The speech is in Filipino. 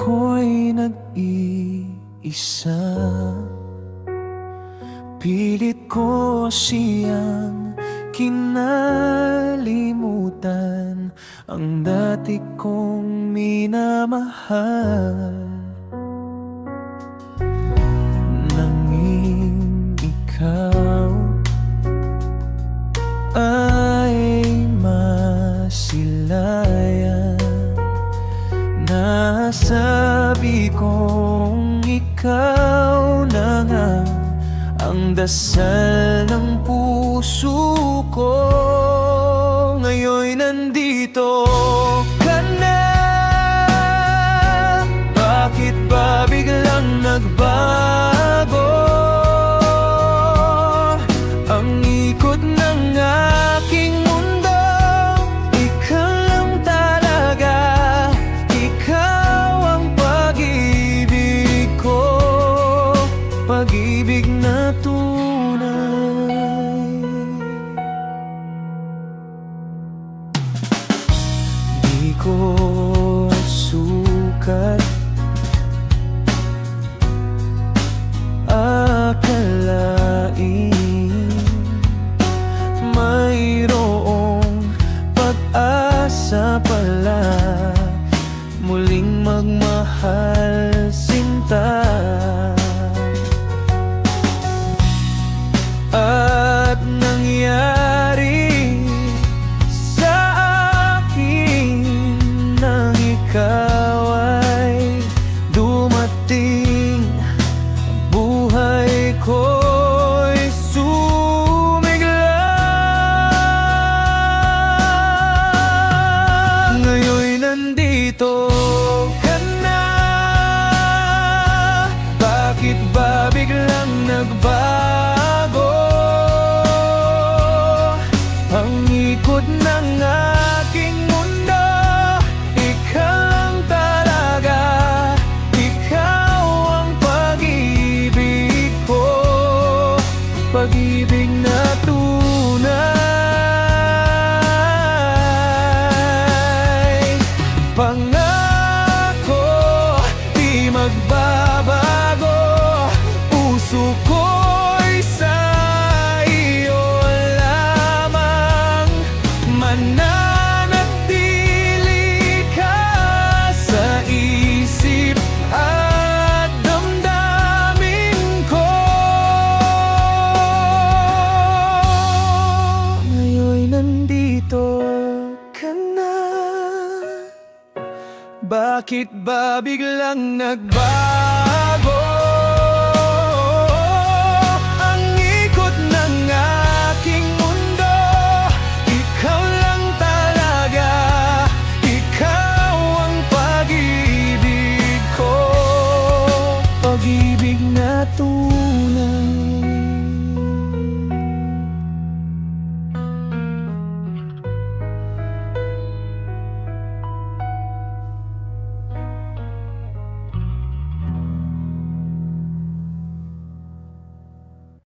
ako'y nag-iisa, pilit ko siyang kinalimutan, ang dati kong minamahal. Nanging ikaw ay masilayan, nasabi kong ikaw na nga ang dasal ng puso ko. Ngayon'y nandito ka na, bakit ba biglang nagbago ang ikot ng aking mundo? Ikaw lang talaga, ikaw ang pag-ibig ko, pag-ibig na tunay. Di ko sukat akalain mayroong pag-asa pala muling magmahal sinta. At nangyari sa akin nang ikaw ay dumating, buhay ko'y sumigla. Ngayon'y nandito ka na, bakit ba biglang nagbago ang ikot ng aking mundo? Ikaw lang talaga, ikaw ang pag-ibig ko, pag-ibig na tunay. Pangako di magbabago, puso ko'y sa iyo lamang, mananatili ka sa isip at damdamin ko. Ngayon'y nandito ka na, bakit ba biglang nagbago